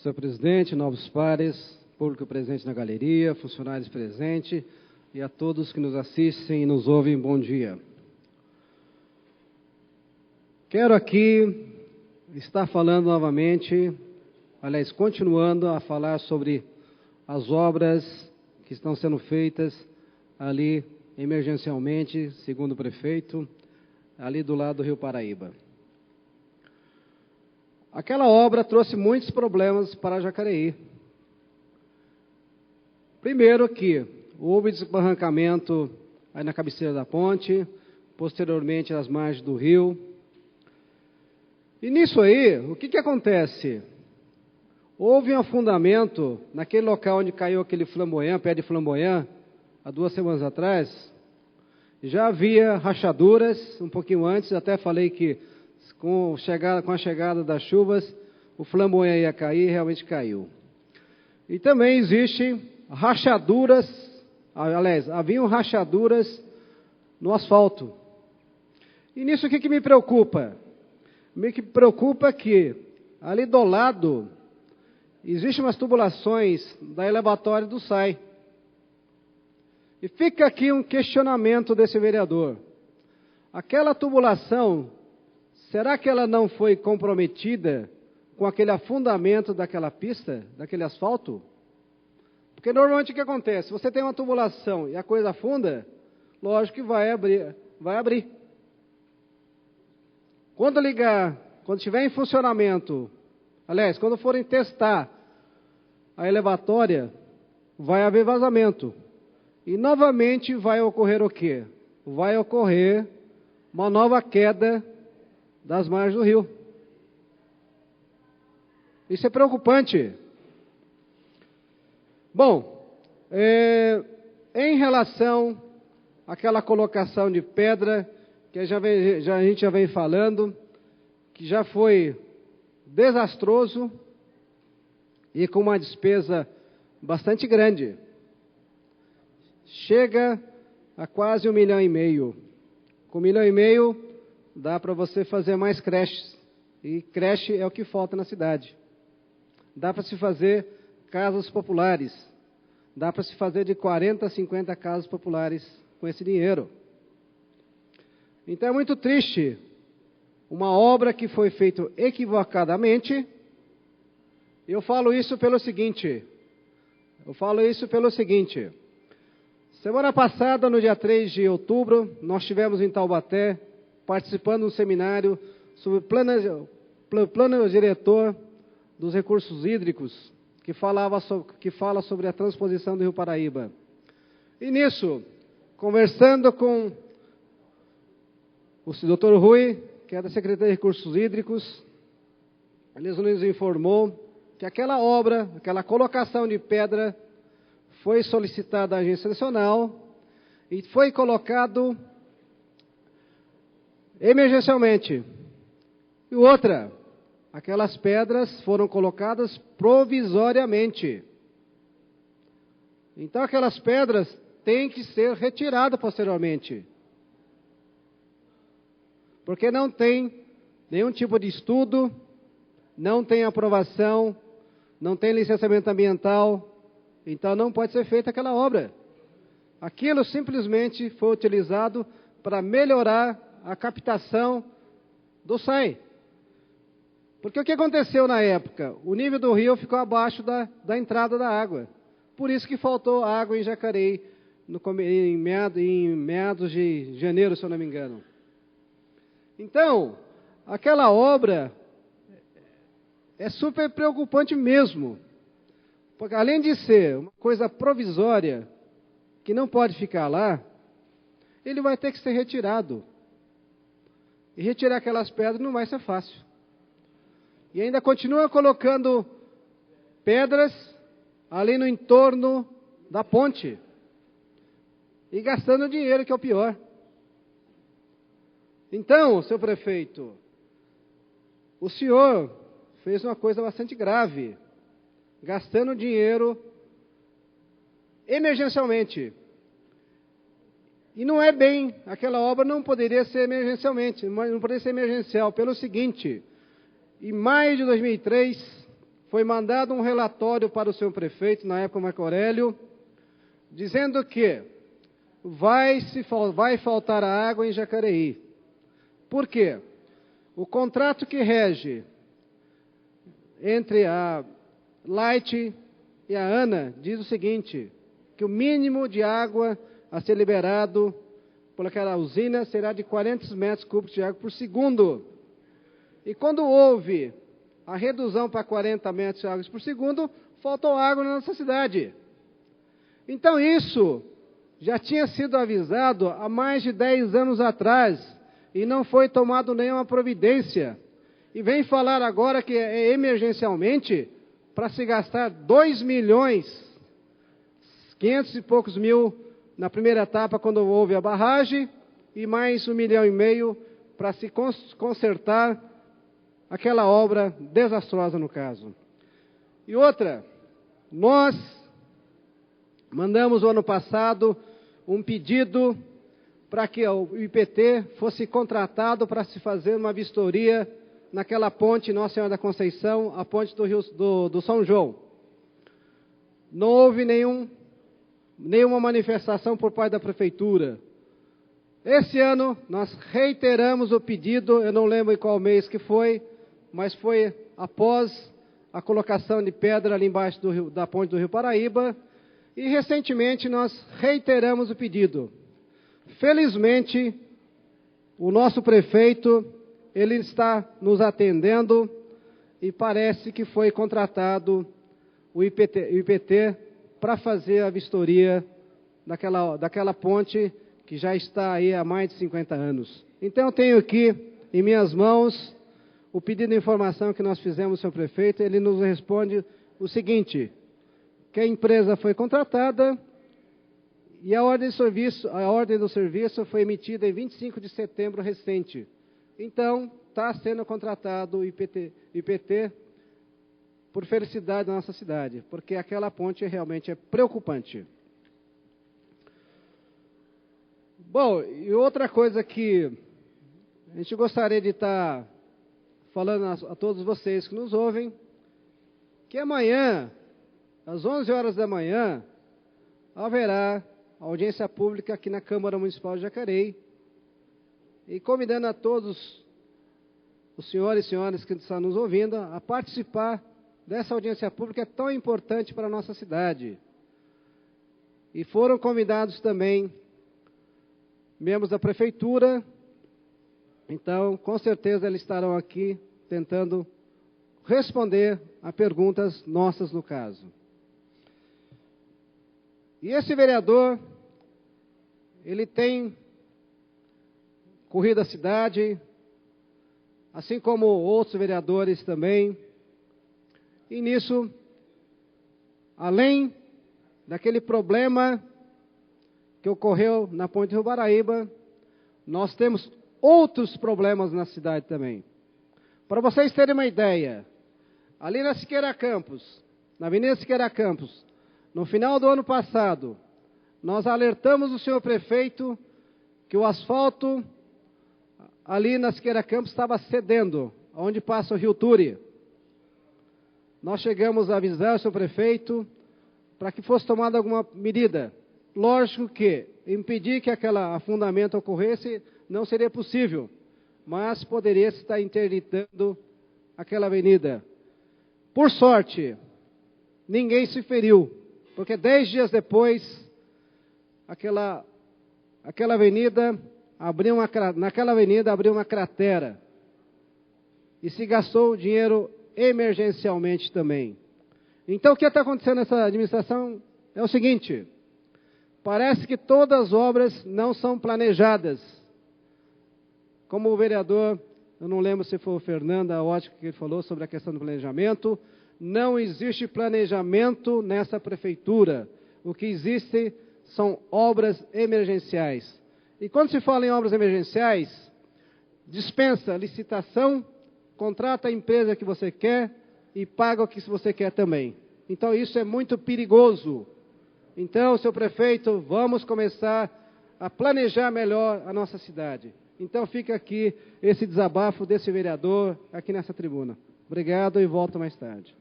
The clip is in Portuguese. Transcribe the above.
Senhor presidente, novos pares, público presente na galeria, funcionários presentes e a todos que nos assistem e nos ouvem, bom dia. Quero aqui estar falando novamente, aliás, continuando a falar sobre as obras que estão sendo feitas ali emergencialmente, segundo o prefeito, ali do lado do Rio Paraíba. Aquela obra trouxe muitos problemas para Jacareí. Primeiro que houve desbarrancamento aí na cabeceira da ponte, posteriormente às margens do rio. E nisso aí, o que acontece? Houve um afundamento naquele local onde caiu aquele flamboyant, pé de flamboyant, há 2 semanas atrás. Já havia rachaduras, um pouquinho antes, até falei que com a chegada das chuvas, o flamboyant ia cair, realmente caiu. E também existem rachaduras, aliás, haviam rachaduras no asfalto. E nisso o que me preocupa? Me preocupa que ali do lado existem umas tubulações da elevatória do SAI. E fica aqui um questionamento desse vereador. Aquela tubulação, será que ela não foi comprometida com aquele afundamento daquela pista, daquele asfalto? Porque normalmente o que acontece? Você tem uma tubulação e a coisa afunda, lógico que vai abrir. Quando estiver em funcionamento, aliás, quando forem testar a elevatória, vai haver vazamento. E novamente vai ocorrer o quê? Vai ocorrer uma nova queda das margens do rio. Isso é preocupante. Bom, em relação àquela colocação de pedra, que a gente já vem falando, que já foi desastroso e com uma despesa bastante grande. Chega a quase 1,5 milhão. Com 1,5 milhão, dá para você fazer mais creches. E creche é o que falta na cidade. Dá para se fazer casas populares. Dá para se fazer de 40 a 50 casas populares com esse dinheiro. Então é muito triste uma obra que foi feita equivocadamente. Eu falo isso pelo seguinte. Semana passada, no dia 3 de outubro, nós estivemos em Taubaté, participando de um seminário sobre o plano diretor dos recursos hídricos, que fala sobre a transposição do Rio Paraíba. E nisso, conversando com o Dr. Rui, que é da Secretaria de Recursos Hídricos, ele nos informou que aquela obra, aquela colocação de pedra, foi solicitada à Agência Nacional e foi colocado emergencialmente. E outra, aquelas pedras foram colocadas provisoriamente. Então aquelas pedras têm que ser retiradas posteriormente. Porque não tem nenhum tipo de estudo, não tem aprovação, não tem licenciamento ambiental. Então não pode ser feita aquela obra. Aquilo simplesmente foi utilizado para melhorar a captação do SAI. Porque o que aconteceu na época? O nível do rio ficou abaixo da entrada da água. Por isso que faltou água em Jacareí em meados de janeiro, se eu não me engano. Então, aquela obra é super preocupante mesmo. Porque além de ser uma coisa provisória, que não pode ficar lá, ele vai ter que ser retirado. E retirar aquelas pedras não vai ser fácil. E ainda continua colocando pedras ali no entorno da ponte. E gastando dinheiro, que é o pior. Então, seu prefeito, o senhor fez uma coisa bastante grave. Gastando dinheiro emergencialmente. E não é bem, aquela obra não poderia ser emergencial, pelo seguinte, em maio de 2003, foi mandado um relatório para o senhor prefeito, na época Marco Aurélio, dizendo que vai faltar água em Jacareí. Por quê? O contrato que rege entre a Light e a ANA diz o seguinte, que o mínimo de água a ser liberado por aquela usina será de 40 metros cúbicos de água por segundo. E quando houve a redução para 40 metros de água por segundo, faltou água na nossa cidade. Então isso já tinha sido avisado há mais de 10 anos atrás e não foi tomado nenhuma providência. E vem falar agora que é emergencialmente para se gastar 2 milhões, 500 e poucos mil na primeira etapa quando houve a barragem e mais 1,5 milhão para se consertar aquela obra desastrosa no caso. E outra, nós mandamos o ano passado um pedido para que o IPT fosse contratado para se fazer uma vistoria naquela ponte Nossa Senhora da Conceição, a ponte do São João. Não houve nenhuma manifestação por parte da prefeitura. Esse ano nós reiteramos o pedido, eu não lembro em qual mês que foi, mas foi após a colocação de pedra ali embaixo da ponte do Rio Paraíba, e recentemente nós reiteramos o pedido. Felizmente, o nosso prefeito, ele está nos atendendo e parece que foi contratado o IPT para fazer a vistoria daquela ponte que já está aí há mais de 50 anos. Então eu tenho aqui em minhas mãos o pedido de informação que nós fizemos ao senhor prefeito. Ele nos responde o seguinte, que a empresa foi contratada e a ordem do serviço foi emitida em 25 de setembro recente. Então, está sendo contratado o IPT por felicidade da nossa cidade, porque aquela ponte realmente é preocupante. Bom, e outra coisa que a gente gostaria de estar falando a todos vocês que nos ouvem, que amanhã, às 11 horas da manhã, haverá audiência pública aqui na Câmara Municipal de Jacareí, e convidando a todos os senhores e senhoras que estão nos ouvindo a participar dessa audiência pública tão importante para a nossa cidade. E foram convidados também membros da prefeitura, então com certeza eles estarão aqui tentando responder a perguntas nossas no caso. E esse vereador, ele tem corrido a cidade, assim como outros vereadores também, e nisso, além daquele problema que ocorreu na ponte do Rio Paraíba, nós temos outros problemas na cidade também. Para vocês terem uma ideia, ali na Siqueira Campos, na Avenida Siqueira Campos, no final do ano passado, nós alertamos o senhor prefeito que o asfalto ali na Siqueira Campos estava cedendo, onde passa o Rio Turi. Nós chegamos a avisar o senhor prefeito para que fosse tomada alguma medida. Lógico que impedir que aquele afundamento ocorresse não seria possível, mas poderia estar interditando aquela avenida. Por sorte, ninguém se feriu, porque 10 dias depois, naquela avenida abriu uma cratera e se gastou dinheiro emergencialmente também. Então, o que está acontecendo nessa administração é o seguinte: parece que todas as obras não são planejadas. Como o vereador, eu não lembro se foi o Fernando, a ótica que ele falou sobre a questão do planejamento, não existe planejamento nessa prefeitura. O que existe são obras emergenciais. E quando se fala em obras emergenciais, dispensa licitação, contrata a empresa que você quer e paga o que você quer também. Então isso é muito perigoso. Então, senhor prefeito, vamos começar a planejar melhor a nossa cidade. Então fica aqui esse desabafo desse vereador aqui nessa tribuna. Obrigado e volto mais tarde.